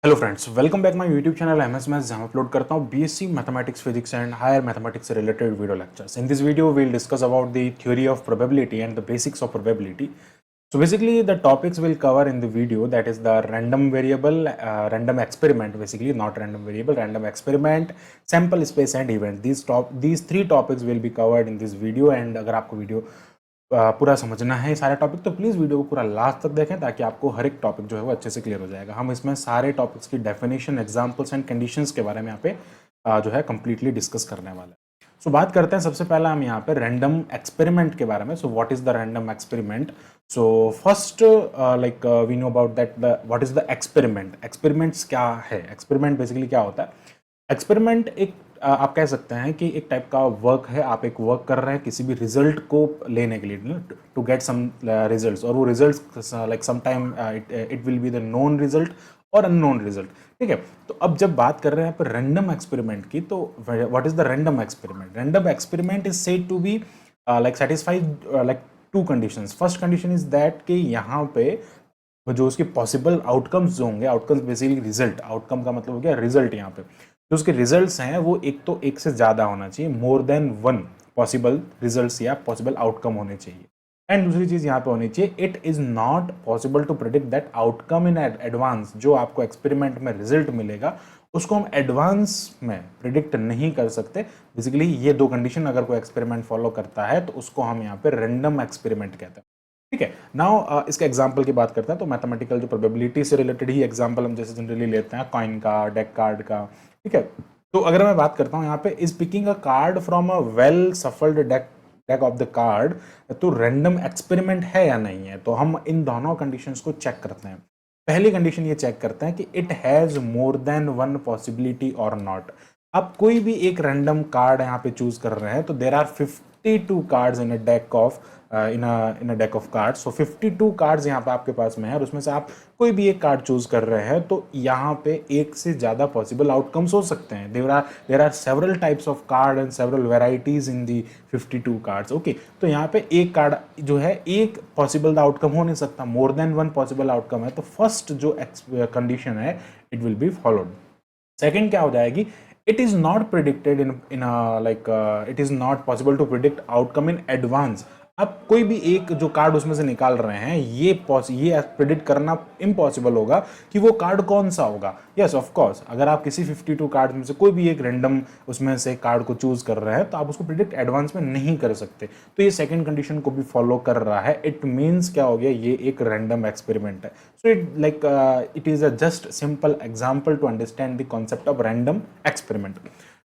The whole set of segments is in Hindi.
Hello friends, welcome back my YouTube channel MS maths, जहां अपलोड करता हूं BSc mathematics, physics and higher mathematics से related video lectures. In this video we will discuss about the theory of probability and the basics of probability. So basically the topics we'll cover in the video, that is the random variable, random experiment, basically not random variable, random experiment, sample space and event. These three topics will be covered in this video. And अगर आपको वीडियो पूरा समझना है सारे टॉपिक तो प्लीज़ वीडियो को पूरा लास्ट तक देखें, ताकि आपको हर एक टॉपिक जो है वो अच्छे से क्लियर हो जाएगा. हम इसमें सारे टॉपिक्स की डेफिनेशन, एग्जांपल्स एंड कंडीशंस के बारे में यहाँ पे जो है कंप्लीटली डिस्कस करने वाले हैं. सो बात करते हैं सबसे पहला हम यहाँ पे रैंडम एक्सपेरिमेंट के बारे में. So what is the random experiment? So first we know about that what is the experiment. Experiments क्या है? एक्सपेरिमेंट बेसिकली क्या होता है? एक्सपेरिमेंट एक आप कह सकते हैं कि एक टाइप का वर्क है. आप एक वर्क कर रहे हैं किसी भी रिजल्ट को लेने के लिए, टू गेट सम रिजल्ट्स, और वो results like some time it will be the known result और अननोन रिजल्ट. ठीक है, तो अब जब बात कर रहे हैं पर रैंडम एक्सपेरिमेंट की, तो what is the random experiment? Random experiment is said to be like satisfied like two conditions. First condition is that कि यहाँ पे जो उसके पॉसिबल आउटकम्स जो होंगे, आउटकम्स बेसिकली रिजल्ट, आउटकम का मतलब हो गया रिजल्ट. यहाँ पे जो उसके रिजल्ट्स हैं वो एक तो एक से ज़्यादा होना चाहिए, more than one possible results या पॉसिबल आउटकम होने चाहिए. एंड दूसरी चीज़ यहाँ पे होनी चाहिए, it is not possible to predict that outcome in advance. जो आपको एक्सपेरिमेंट में रिजल्ट मिलेगा उसको हम एडवांस में प्रिडिक्ट नहीं कर सकते. बेसिकली ये दो कंडीशन अगर कोई एक्सपेरिमेंट फॉलो करता है तो उसको हम यहाँ पे रैंडम एक्सपेरिमेंट कहते हैं. ठीक है, नाउ इसके एग्जाम्पल की बात करते हैं. तो मैथमेटिकल जो प्रोबेबिलिटी से रिलेटेड ही एग्जाम्पल हम जैसे जनरली लेते हैं कॉइन का, डेक कार्ड का. ठीक है, तो अगर मैं बात करता हूँ यहाँ पे, is picking a card from a well shuffled deck of the card, तो रैंडम एक्सपेरिमेंट है या नहीं है. तो हम इन दोनों कंडीशंस को चेक करते हैं. पहली कंडीशन ये चेक करते हैं कि it has more than one possibility और नॉट. आप कोई भी एक रैंडम कार्ड यहाँ पे चूज कर रहे हैं तो there are 52 cards in a deck of in a deck of cards. So 52 cards यहाँ पे आपके पास में है और उसमें से आप कोई भी एक कार्ड चूज कर रहे हैं तो यहाँ पे एक से ज़्यादा पॉसिबल आउटकम्स हो सकते हैं. There are several types of card and several varieties in the 52 cards. Okay, तो यहाँ पे एक कार्ड जो है एक पॉसिबल आउटकम हो नहीं सकता, मोर देन वन पॉसिबल आउटकम है. तो फर्स्ट जो कंडीशन है it will be followed. Second क्या हो जाएगी? It is not predicted it is not possible to predict outcome in advance. अब कोई भी एक जो कार्ड उसमें से निकाल रहे हैं ये प्रिडिक्ट करना इम्पॉसिबल होगा कि वो कार्ड कौन सा होगा. यस ऑफ कोर्स, अगर आप किसी 52 कार्ड में से कोई भी एक रैंडम उसमें से कार्ड को चूज कर रहे हैं तो आप उसको प्रिडिक्ट एडवांस में नहीं कर सकते. तो ये सेकंड कंडीशन को भी फॉलो कर रहा है. इट मीन्स क्या हो गया, ये एक रैंडम एक्सपेरिमेंट है. So it is a just simple example to understand the concept of random experiment.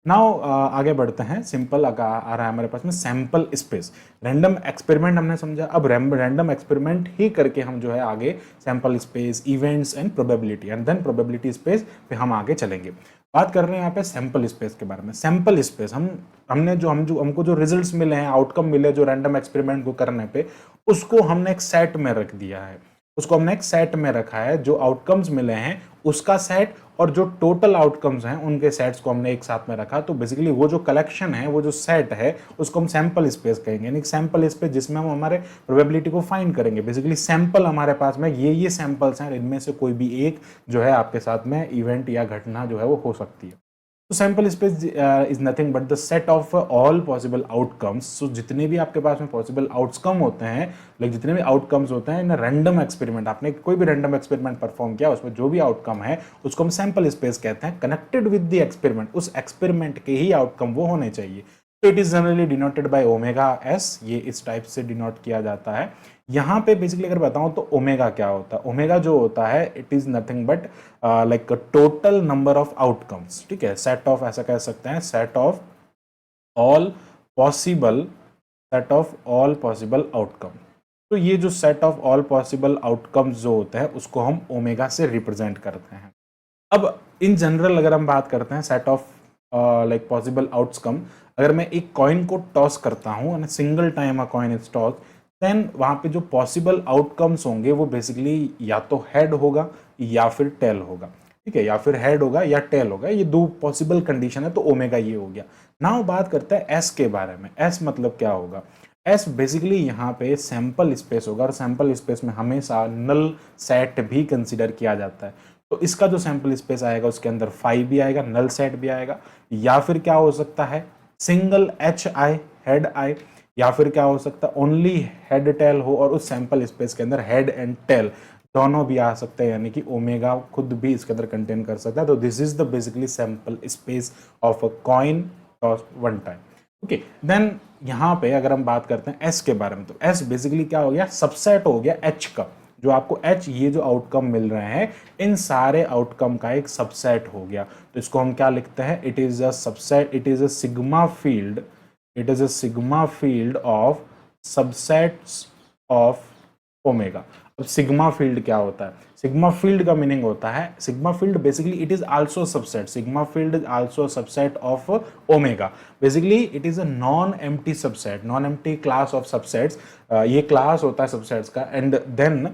Now आगे बढ़ते हैं. सिंपल आ रहा है हमारे पास में सैंपल स्पेस. रैंडम एक्सपेरिमेंट हमने समझा, अब रैंडम एक्सपेरिमेंट ही करके हम जो है आगे sample space, events and probability and then probability space पे हम आगे चलेंगे. बात कर रहे हैं यहाँ पे सैंपल स्पेस के बारे में. सैंपल स्पेस हमको जो रिजल्ट्स मिले हैं, आउटकम मिले जो रैंडम एक्सपेरिमेंट को करने पे, उसको हमने एक सेट में रख दिया है. उसको हमने एक सेट में रखा है. जो आउटकम्स मिले हैं उसका सेट और जो टोटल आउटकम्स हैं उनके सेट्स को हमने एक साथ में रखा. तो बेसिकली वो जो कलेक्शन है, वो जो सेट है, उसको हम सैंपल स्पेस कहेंगे. यानी सैंपल स्पेस जिसमें हम हमारे प्रोबेबिलिटी को फाइंड करेंगे. बेसिकली सैंपल हमारे पास में ये सैंपल्स हैं, इनमें से कोई भी एक जो है आपके साथ में इवेंट या घटना जो है वो हो सकती है. तो sample space is nothing but the set of all possible outcomes. So जितने भी आपके पास में पॉसिबल आउटकम होते हैं, लाइक जितने भी आउटकम्स होते हैं इन रैंडम एक्सपेरिमेंट, आपने कोई भी रैंडम एक्सपेरिमेंट परफॉर्म किया, उसमें जो भी आउटकम है उसको हम सैंपल स्पेस कहते हैं. कनेक्टेड विद द एक्सपेरिमेंट, उस एक्सपेरिमेंट के ही आउटकम वो होने चाहिए. तो it is generally denoted by omega S. ये इस टाइप से डिनोट किया जाता है. यहाँ पे बेसिकली अगर बताऊं तो ओमेगा क्या होता है? ओमेगा जो होता है it is nothing but like total number of outcomes. ठीक है, सेट ऑफ, ऐसा कह सकते हैं, set of all possible outcome. तो ये जो set of all possible outcomes जो होते हैं उसको हम ओमेगा से रिप्रेजेंट करते हैं. अब इन जनरल अगर हम बात करते हैं set of like possible outcome, अगर मैं एक कॉइन को टॉस करता हूँ and single time a coin is toss, then वहाँ पे जो पॉसिबल आउटकम्स होंगे वो बेसिकली या तो हेड होगा या फिर टेल होगा. ठीक है, या फिर हेड होगा या टेल होगा. ये दो पॉसिबल कंडीशन है. तो ओमेगा ये हो गया. नाउ बात करते हैं एस के बारे में. एस मतलब क्या होगा? एस बेसिकली यहाँ पे सैंपल स्पेस होगा और सैंपल स्पेस में हमेशा नल सेट भी कंसिडर किया जाता है. तो इसका जो सैंपल स्पेस आएगा उसके अंदर फाई भी आएगा, नल सेट भी आएगा, या फिर क्या हो सकता है सिंगल एच आई हेड आई, या फिर क्या हो सकता है ओनली हेड टेल हो और उस सैंपल स्पेस के अंदर हेड एंड टेल दोनों भी आ सकते हैं, यानी कि ओमेगा खुद भी इसके अंदर कंटेन कर सकता है। तो this is the basically sample space of a coin toss one time. Okay, then यहाँ पे अगर हम बात करते हैं एस के बारे में, तो एस बेसिकली क्या हो गया, सबसेट हो गया एच का। जो आपको एच ये जो आउटकम मिल रहे हैं इन सारे आउटकम का एक सबसेट हो गया। तो इसको हम क्या लिखते हैं, it is a subset, it is a sigma field, it is a sigma field of subsets of omega. अब सिग्मा फील्ड क्या होता है, सिग्मा फील्ड का मीनिंग होता है, sigma field basically it is also subset, sigma field is also subset of omega. Basically it is a non empty subset, non empty class of subsets, ये क्लास होता है सबसेट्स का। एंड देन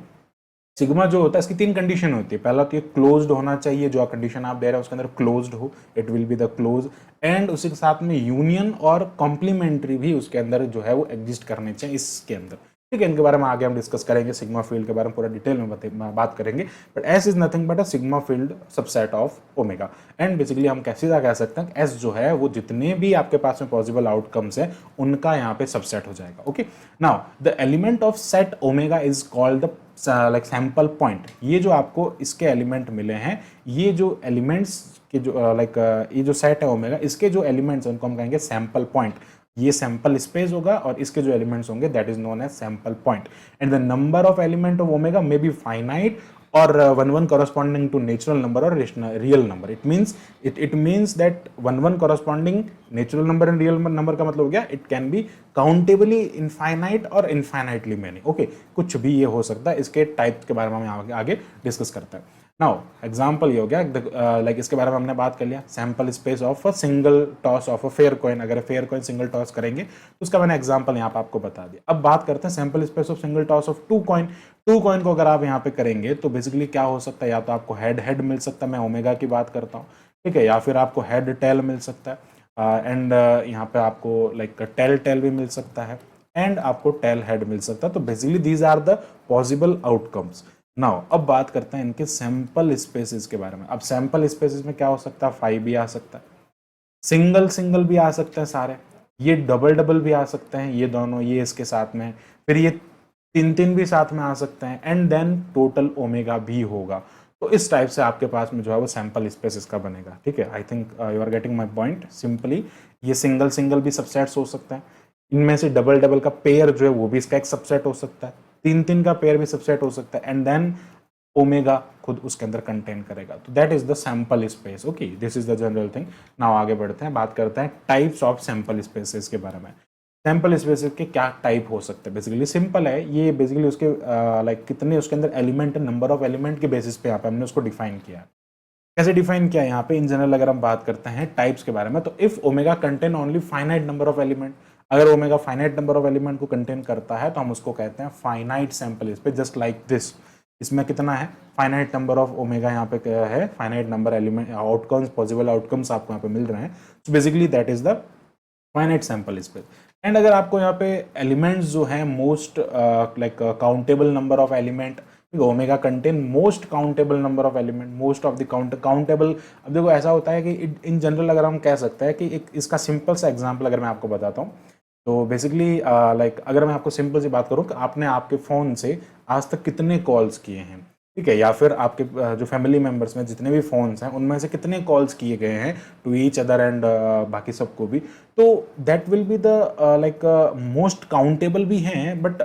सिग्मा जो होता है इसकी तीन कंडीशन होती है, पहला तो ये क्लोज्ड होना चाहिए, जो कंडीशन आप दे रहे हैं उसके अंदर क्लोज्ड हो, it will be the close, and उसी के साथ में यूनियन और कॉम्प्लीमेंट्री भी उसके अंदर जो है वो एग्जिस्ट करने चाहिए इसके अंदर। ठीक है, इनके बारे में आगे हम डिस्कस करेंगे, सिग्मा फील्ड के बारे में पूरा डिटेल में बात करेंगे। But S is nothing but a sigma field subset of omega. And basically हम कैसे कह सकते हैं एस जो है वो जितने भी आपके पास में पॉसिबल आउटकम्स है उनका यहाँ पे सबसेट हो जाएगा। Okay, now the element of set omega is called the like sample point. ये जो आपको इसके एलिमेंट मिले हैं, ये जो एलिमेंट्स के जो ये जो सेट है ओमेगा, इसके जो एलिमेंट्स हैं उनको हम कहेंगे सैंपल पॉइंट। ये सैंपल स्पेस होगा और इसके जो एलिमेंट्स होंगे that is known as sample point. And the number of element of omega may be finite or one corresponding to natural number or real number. It means that one corresponding natural number and real number का मतलब हो गया it can be countably infinite or infinitely many. Okay, कुछ भी ये हो सकता है, इसके टाइप के बारे में हम आगे डिस्कस करते हैं। नाउ एग्जाम्पल ये हो गया, लाइक इसके बारे में हमने बात कर लिया, sample space of a single toss of a fair coin. अगर फेयर कॉइन सिंगल टॉस करेंगे तो उसका मैंने एग्जाम्पल यहाँ पे आपको बता दिया। अब बात करते हैं sample space of single toss of two coin. Two coin को अगर आप यहाँ पे करेंगे तो बेसिकली क्या हो सकता है, या तो आपको हेड हेड मिल सकता है, मैं ओमेगा की बात करता हूँ, ठीक है, या फिर आपको हेड टेल मिल सकता है, एंड यहाँ पे आपको लाइक टेल टेल भी मिल सकता है, एंड आपको टेल हेड मिल सकता है। तो basically these are the possible outcomes. Now अब बात करते हैं इनके सैंपल स्पेसेस के बारे में। अब सैंपल स्पेसेस में क्या हो सकता है, फाइव भी आ सकता है, सिंगल सिंगल भी आ सकते हैं सारे, ये डबल डबल भी आ सकते हैं, ये दोनों, ये इसके साथ में, फिर ये तीन तीन भी साथ में आ सकते हैं, एंड देन टोटल ओमेगा भी होगा। तो इस टाइप से आपके पास में जो है वो सैंपल स्पेस इसका बनेगा। ठीक है, I think you are getting my point. Simply ये सिंगल सिंगल भी सबसेट्स हो सकते हैं, इनमें से डबल डबल का पेयर जो है वो भी इसका एक सबसेट हो सकता है, तीन तीन का पेयर भी सबसेट हो सकता है, एंड देन ओमेगा खुद उसके अंदर कंटेन करेगा। तो that is the sample space. Okay, this is the general thing. Now आगे बढ़ते हैं, बात करते हैं टाइप्स ऑफ सैंपल स्पेसेस के बारे में। सैंपल स्पेसेस के क्या टाइप हो सकते हैं, बेसिकली सिंपल है ये, बेसिकली उसके लाइक कितने उसके अंदर एलिमेंट, नंबर ऑफ एलिमेंट के बेसिस पे यहाँ पे हमने उसको डिफाइन किया। कैसे डिफाइन किया यहाँ पे, इन जनरल अगर हम बात करते हैं टाइप्स के बारे में, तो if omega contain only finite number of element, अगर omega finite number of element को कंटेन करता है तो हम उसको कहते हैं finite sample space, just like this. इसमें कितना है, फाइनाइट नंबर ऑफ ओमेगा यहाँ पे क्या है, finite number element outcomes, possible outcomes आपको यहाँ पे मिल रहे हैं। So basically that is the finite sample space. And अगर आपको यहाँ पे एलिमेंट्स जो है most like countable number of element, omega contain most countable number of element, most of the countable. अब देखो ऐसा होता है कि इन जनरल अगर हम कह सकते हैं कि एक इसका सिंपल सा एग्जांपल अगर मैं आपको बताता हूँ, तो बेसिकली लाइक अगर मैं आपको सिंपल सी बात करूँ कि आपने आपके फ़ोन से आज तक कितने कॉल्स किए हैं, ठीक है, या फिर आपके जो फैमिली मेंबर्स में जितने भी फ़ोन्स हैं उनमें से कितने कॉल्स किए गए हैं टू ईच अदर एंड बाकी सबको भी, तो that will be the like most countable भी हैं, बट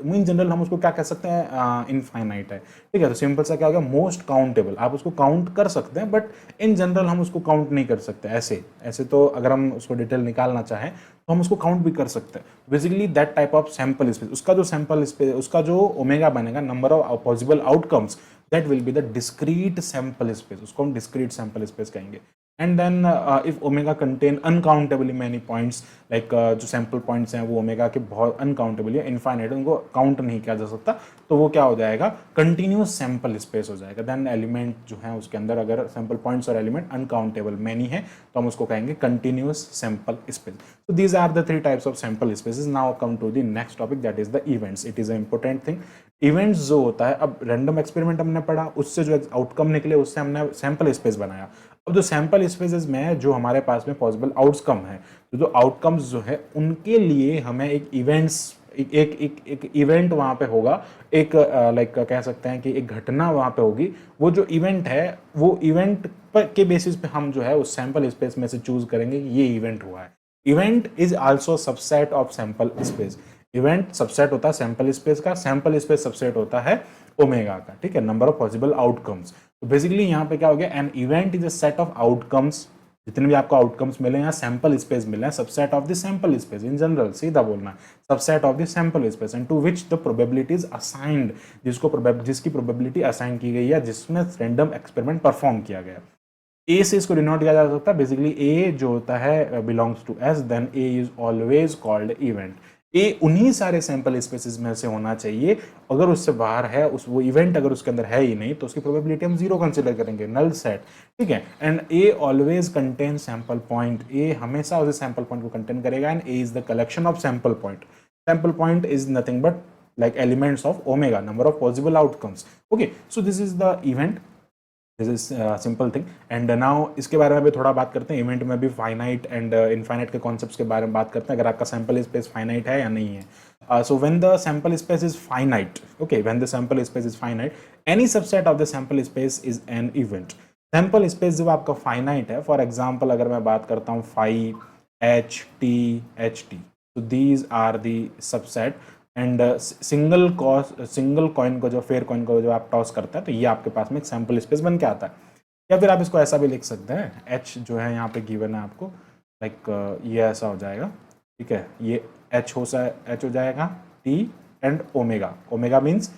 इन जनरल हम उसको क्या कह सकते हैं, इनफाइनाइट है। ठीक है, तो सिंपल सा क्या हो गया, मोस्ट काउंटेबल, आप उसको काउंट कर सकते हैं बट इन जनरल हम उसको काउंट नहीं कर सकते। ऐसे ऐसे तो अगर हम उसको डिटेल निकालना चाहें तो हम उसको काउंट भी कर सकते हैं। Basically that type of sample space, उसका जो सैंपल स्पेस, उसका जो ओमेगा बनेगा, number of possible outcomes, that will be the discrete sample space, उसको हम डिस्क्रीट सैंपल स्पेस कहेंगे। And then if omega contain uncountably many points, like जो सैम्पल पॉइंट्स हैं वो ओमेगा के बहुत अनकाउंटेबल या इनफाइनाइट, उनको काउंट नहीं किया जा सकता, तो वो क्या हो जाएगा, कंटिन्यूस सैम्पल स्पेस हो जाएगा। देन एलिमेंट जो है उसके अंदर अगर सैम्पल पॉइंट्स और एलिमेंट अनकाउंटेबल मैनी है तो हम उसको कहेंगे continuous sample space. So these are the three types of sample spaces. Now come to the next topic, that is the events. It is an important thing. Events जो होता है, अब रैंडम एक्सपेरिमेंट हमने पढ़ा, उससे जो आउटकम निकले उससे हमने सैंपल स्पेस बनाया। अब जो सैंपल स्पेसेस में जो हमारे पास में पॉसिबल आउटकम है, तो जो आउटकम्स जो है उनके लिए हमें एक इवेंट्स एक इवेंट वहाँ पे होगा, एक लाइक कह सकते हैं कि एक घटना वहाँ पे होगी। वो जो इवेंट है वो इवेंट के बेसिस पे हम जो है उस सैंपल स्पेस में से चूज करेंगे कि ये इवेंट हुआ है। Event is also subset of sample space. Event subset होता है सैंपल स्पेस का, सैंपल स्पेस सबसेट होता है ओमेगा का, ठीक है, नंबर ऑफ पॉसिबल आउटकम्स। तो बेसिकली यहाँ पे क्या हो गया, an event is a set of outcomes, जितने भी आपको आउटकम्स मिले हैं सैंपल स्पेस मिले हैं, subset of the sample space, in general सीधा बोलना है, subset of the sample space, and to which the probability is assigned, जिसकी प्रोबेबिलिटी असाइन की गई है, जिसमें रैंडम एक्सपेरिमेंट परफॉर्म किया गया। ए से इसको डिनोट किया जा सकता है, बेसिकली ए जो होता है belongs to S, then A is always called event. A उन्हीं सारे सैंपल स्पेसिस में से होना चाहिए, अगर उससे बाहर है उस वो इवेंट अगर उसके अंदर है ही नहीं तो उसकी प्रोबेबिलिटी हम जीरो कंसिडर करेंगे, नल सेट, ठीक है। And A always contain sample point, A हमेशा उसे सैंपल पॉइंट को कंटेन करेगा, and A is the collection of sample point. Sample point is nothing but like elements of omega, number of possible outcomes. Okay, so this is the event, this is simple thing. And now इसके बारे में भी थोड़ा बात करते हैं, इवेंट में भी फाइनाइट एंड इनफाइनाइट के कॉन्सेप्ट्स के बारे में बात करते हैं, अगर आपका सैंपल स्पेस फाइनाइट है या नहीं है। So when the sample space is finite, okay, when the sample space is finite, any subset of the sample space is an event. Sample space जब आपका फाइनाइट है, फॉर एग्जाम्पल अगर मैं बात करता हूँ 5 HT, तो these are the subset, and single coin को जो फेयर कॉइन को जो आप टॉस करता है तो ये आपके पास में एक सैंपल स्पेस बन के आता है। या फिर आप इसको ऐसा भी लिख सकते हैं, एच जो है यहाँ पे गिवन है आपको, लाइक ये ऐसा हो जाएगा, ठीक है, ये एच हो जाएगा T and omega, omega means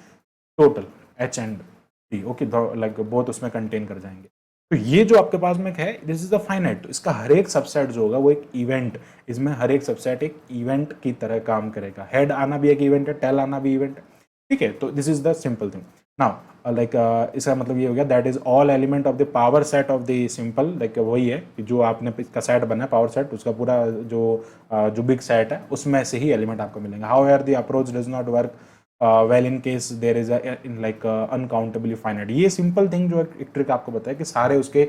total H and T, okay, like both उसमें कंटेन कर जाएंगे। तो ये जो आपके पास में है, दिस इज द फाइनाइट, तो इसका हर एक सबसेट जो होगा वो एक इवेंट, इसमें हर एक सबसेट एक इवेंट की तरह काम करेगा। हेड आना भी एक इवेंट है, टेल आना भी इवेंट है, ठीक है। तो this is the simple thing. Now like इसका मतलब ये हो गया, that is all element of the power set of the simple, like वही है कि जो आपने इसका सेट बना है पावर सेट, उसका पूरा जो बिग सेट है उसमें से ही एलिमेंट आपको मिलेंगे। However the approach does not work well in case there is like uncountably finite. ये सिंपल थिंग जो एक ट्रिक आपको बताया कि सारे उसके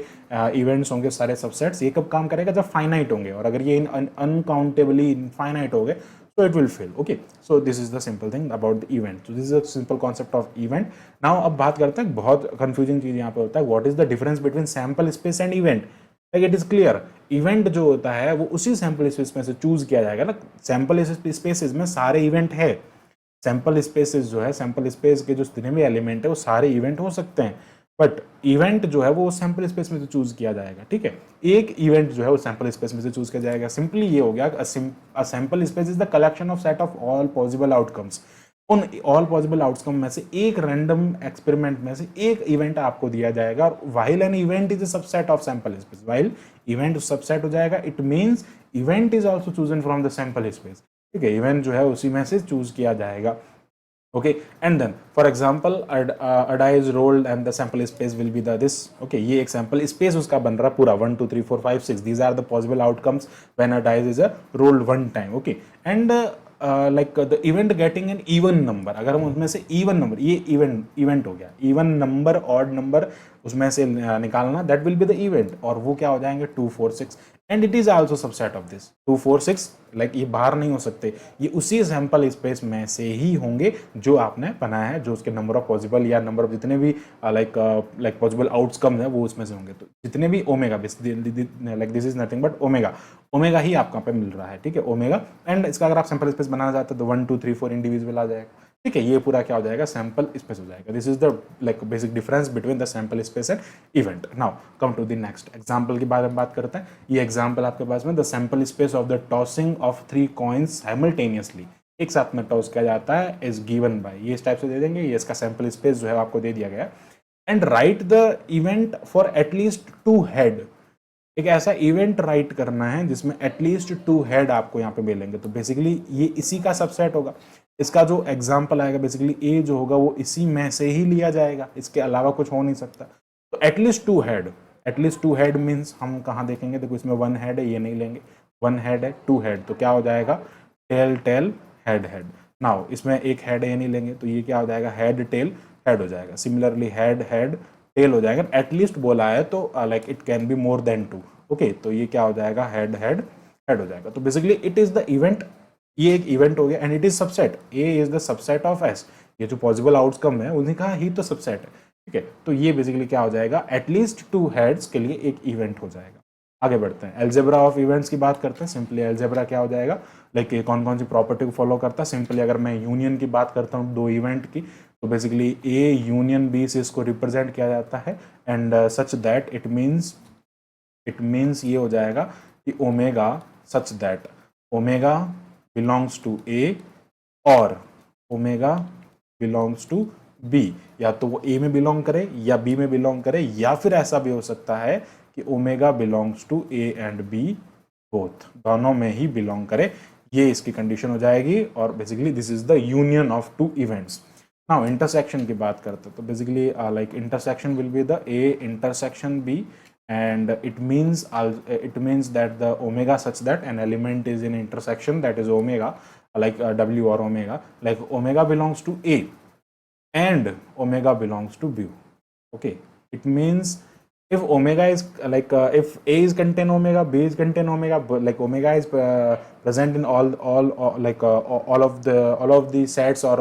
इवेंट्स होंगे, सारे सबसेट्स, ये कब काम करेगा, जब फाइनाइट होंगे, और अगर ये अनकाउंटेबली इनफाइनाइट हो गए so it will fail. Okay, so this is the simple thing about the event. So this is a simple concept of event. Now अब बात करते हैं, बहुत confusing चीज यहाँ पे होता है, what is the difference between sample space and event? Like it is clear, event जो होता है वो उसी sample space में से चूज किया जाएगा ना, sample spaces में सारे event है, सैंपल स्पेसेस जो है, सैंपल स्पेस के जो जितने भी एलिमेंट है वो सारे इवेंट हो सकते हैं, बट इवेंट जो है वो सैंपल स्पेस में से चूज किया जाएगा, ठीक है। एक इवेंट जो है वो सैंपल स्पेस में से चूज किया जाएगा। सिंपली ये हो गया, a sample space is the collection of set of all possible outcomes. उन ऑल पॉसिबल आउटकम में से एक रैंडम एक्सपेरिमेंट में से एक इवेंट आपको दिया जाएगा, और while an event is a subset of sample space, while event subset हो जाएगा, it means event is also chosen from the sample space, ठीक है, इवेंट जो है उसी में से चूज किया जाएगा। okay, and then for example a die is rolled and the sample space will be the this, okay, ये एक sample space उसका बन रहा पूरा 1 2 3 4 5 6, these are the possible outcomes when a die is rolled one time, okay, and like the event getting an even number, अगर हम उसमें से even number, ये event हो गया, even number odd number उसमें से निकालना, that will be the event, और वो क्या हो जाएंगे 2 4 6, and it is also subset of this 2 4 6, like ये बाहर नहीं हो सकते, ये उसी सैंपल स्पेस में से ही होंगे जो आपने बनाया है, जो उसके नंबर ऑफ पॉसिबल या नंबर ऑफ जितने भी लाइक पॉसिबल आउटकम है वो उसमें से होंगे। तो जितने भी omega, like this is nothing but omega ही आपको पे मिल रहा है, ठीक है, ओमेगा। एंड इसका अगर आप सैंपल स्पेस बनाना चाहते हो तो 1 2 3 4 इंडिविजुअल आ जाएगा, ठीक है, ये पूरा क्या हो जाएगा, सैंपल स्पेस हो जाएगा। This is the like basic difference between the sample space and event. Now come to the next example के बारे में बात करते हैं। ये एग्जांपल आपके पास में, the sample space of the tossing of 3 coins simultaneously, एक साथ में टॉस किया जाता है, इज गिवन बाय, ये इस टाइप से दे देंगे, ये इसका सैंपल स्पेस जो है आपको दे दिया गया, and right the event for at least 2 head, एक ऐसा इवेंट राइट करना है जिसमें एटलीस्ट 2 हेड आपको यहाँ पे मिलेंगे। तो बेसिकली ये इसी का सबसेट होगा। इसका जो एग्जाम्पल आएगा बेसिकली ए जो होगा वो इसी में से ही लिया जाएगा, इसके अलावा कुछ हो नहीं सकता। तो at least 2 head, at least 2 head means हम कहाँ देखेंगे, देखो इसमें 1 हेड है, ये नहीं लेंगे, 1 हेड है, 2 हेड, तो क्या हो जाएगा tail tail head head. Now इसमें एक हेड है, ये नहीं लेंगे, तो ये क्या हो जाएगा हेड टेल हेड हो जाएगा। सिमिलरली हेड हेड टेल हो जाएगा, एटलीस्ट बोला है तो like it can be more than 2। Okay, तो ये क्या हो जाएगा हेड हेड हेड हो जाएगा। तो basically it is the event, ये एक इवेंट हो गया and it is subset, A is the subset of S. ये जो पॉसिबल आउटकम है उन्हीं का ही तो सबसेट है, ठीक है। तो ये बेसिकली क्या हो जाएगा एटलीस्ट 2 हेड्स के लिए एक इवेंट हो जाएगा। आगे बढ़ते हैं, एल्जेब्रा ऑफ इवेंट्स की बात करते हैं। सिंपली एल्जेब्रा क्या हो जाएगा, लाइक कौन कौन सी प्रॉपर्टी को फॉलो करता है। सिंपली अगर मैं यूनियन की बात करता हूँ 2 इवेंट की, तो बेसिकली ए यूनियन बी से इसको रिप्रेजेंट किया जाता है and such that it means ये हो जाएगा कि omega such that omega belongs to A और ओमेगा बिलोंग्स टू बी। या तो वो ए में बिलोंग करे या बी में बिलोंग करे, या फिर ऐसा भी हो सकता है कि omega belongs to A and B both, दोनों में ही बिलोंग करे, ये इसकी कंडीशन हो जाएगी। और basically this is the union of 2 events. Now intersection की बात करते हैं, तो basically like intersection will be the A intersection B and it means that the omega such that an element is in intersection, that is omega, like w or omega, like omega belongs to a and omega belongs to b. Okay, it means if omega is like if a is contain omega, b is contain omega, like omega is present in all of the sets or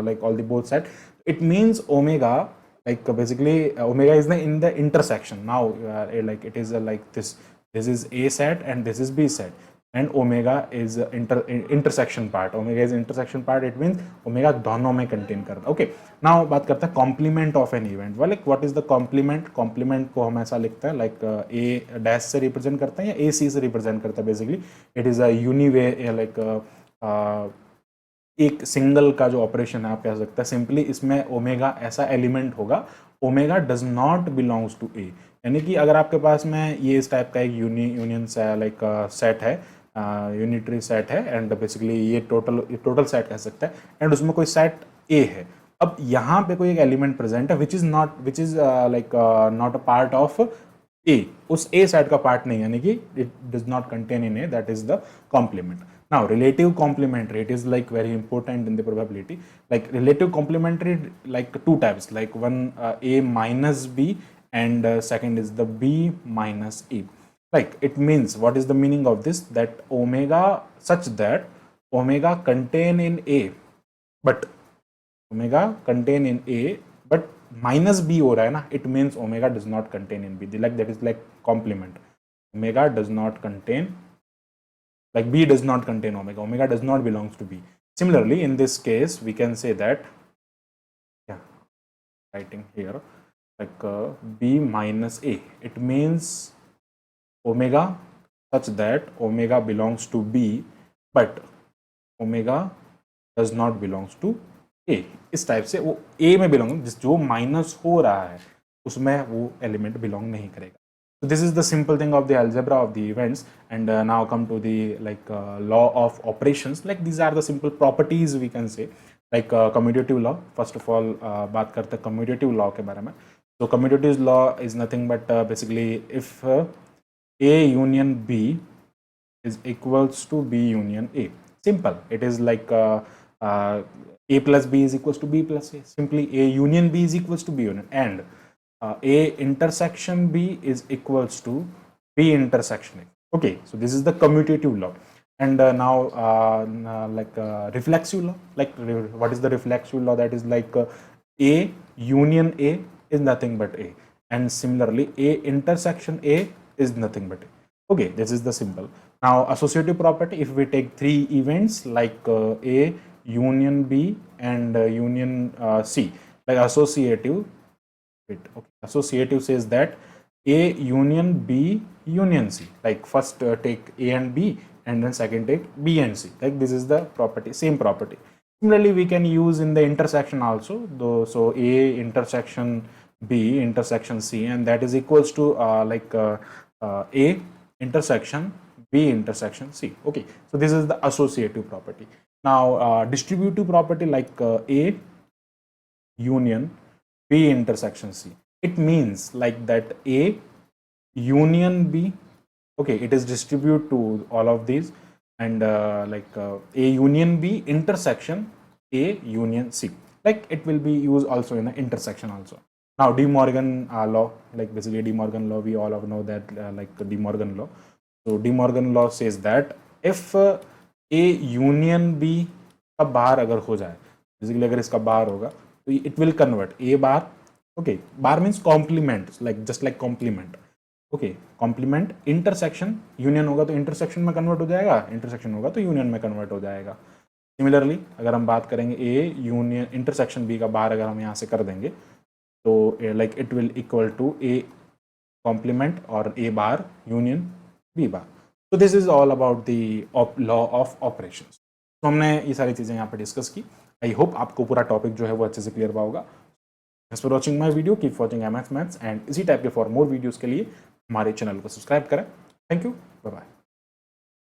like all the both set, it means omega, like basically omega is in the intersection. Now like it is like this is a set and this is b set, and omega is intersection part, omega is intersection part, it means omega दोनों में contain करता है। okay, now बात करते हैं complement of an event। well, like what is the complement? complement को हम ऐसा लिखते हैं like a dash से represent करते हैं या a c से represent करते हैं। basically it is a uniway like एक सिंगल का जो ऑपरेशन है आप कह सकते हैं। सिंपली इसमें ओमेगा ऐसा एलिमेंट होगा, omega does not belongs to A, यानी कि अगर आपके पास में ये इस टाइप का एक यूनियन लाइक सेट है, यूनिटरी सेट है एंड बेसिकली ये टोटल सेट कह सकते हैं एंड उसमें कोई सेट ए है। अब यहाँ पे कोई एक एलिमेंट प्रेजेंट है which is like not a part of A, उस ए सेट का पार्ट नहीं, यानी कि it does not contain in A, that is the complement. Now relative complementary, it is like very important in the probability. Like relative complementary, like 2 types, like one a minus b and second is the b minus a. Like it means, what is the meaning of this, that omega such that omega contain in a but omega contain in a but minus b हो रहा है ना, it means omega does not contain in b, like that is like complement, omega does not contain, like b does not contain omega, omega does not belongs to b. Similarly in this case we can say that, yeah, writing here like b minus a, it means omega such that omega belongs to b but omega does not belongs to a। इस टाइप से वो a में बिलोंग, जो माइनस हो रहा है उसमें वो एलिमेंट बिलोंग नहीं करेगा। So this is the simple thing of the algebra of the events, and now come to the like law of operations. Like these are the simple properties we can say, like commutative law. First of all बात करते हैं commutative law के बारे में। So commutative law is nothing but basically if A union B is equals to B union A. Simple. It is like A plus B is equals to B plus A. Simply A union B is equals to B union, and A intersection B is equals to B intersection A. Okay, so this is the commutative law. And now like reflexive law, like what is the reflexive law? That is like A union A is nothing but A, and similarly A intersection A is nothing but A. Okay, this is the simple. Now associative property, if we take 3 events like A union B and union C, like associative, okay, associative says that A union B union C, like first take A and B and then second take B and C, like this is the property, same property. Similarly we can use in the intersection also, though, so A intersection B intersection C, and that is equals to A intersection B intersection C. Okay, so this is the associative property. Now, distributive property like A union B intersection C. It means like that A union B, okay, it is distribute to all of these, and A union B intersection A union C. Like it will be used also in the intersection also. Now, De Morgan law, like basically De Morgan law, we all know that like De Morgan law. So De Morgan law says that if A union B का बार अगर हो जाए, बेसिकली अगर इसका बार होगा तो it will convert A bar, okay, bar means complement, like just like complement, okay, complement intersection union होगा तो intersection में convert हो जाएगा, intersection होगा तो union में convert हो जाएगा. सिमिलरली अगर हम बात करेंगे A यूनियन इंटरसेक्शन B का बार अगर हम यहाँ से कर देंगे तो like it will equal to A complement और A bar union B bar. तो this is all about the law of operations. तो हमने ये सारी चीज़ें यहाँ पे डिस्कस की. आई होप आपको पूरा टॉपिक जो है वो अच्छे से क्लियर हुआ होगा. Thanks for watching my video. Keep watching MX maths and इसी टाइप के फॉर मोर वीडियोज़ के लिए हमारे चैनल को सब्सक्राइब करें. Thank you. Bye bye.